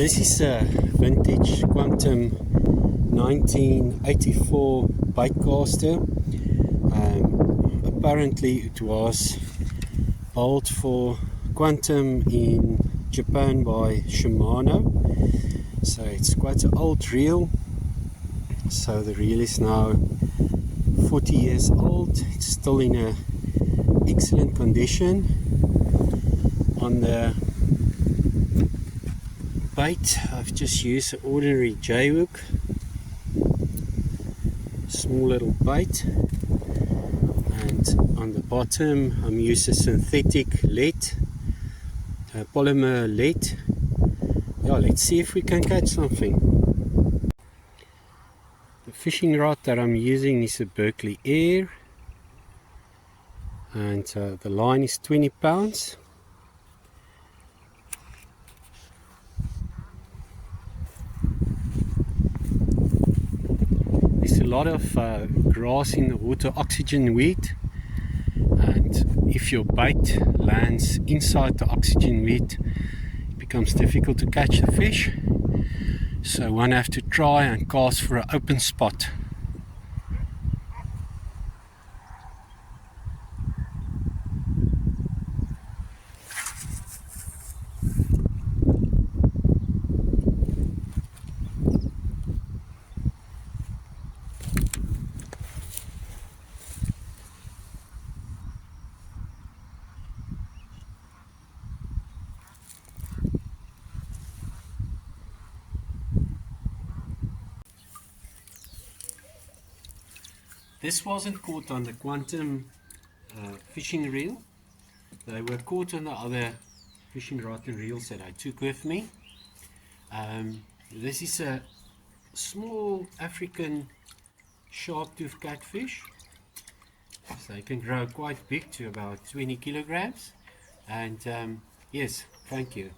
This is a vintage Quantum 1984 Baitcaster. Apparently it was built for Quantum in Japan by Shimano. So it's quite an old reel. So the reel is now 40 years old. It's still in a excellent condition. On the bait, I've just used an ordinary J hook, small little bait, and on the bottom I'm using synthetic lead, polymer lead. Yeah, let's see if we can catch something. The fishing rod that I'm using is a Berkeley Air, and the line is 20 pounds. There's a lot of grass in the water, oxygen weed, and if your bait lands inside the oxygen weed, it becomes difficult to catch the fish. So one have to try and cast for an open spot. This wasn't caught on the Quantum fishing reel. They were caught on the other fishing rod and reels that I took with me. This is a small African shark-tooth catfish. So they can grow quite big, to about 20 kilograms. And yes, thank you.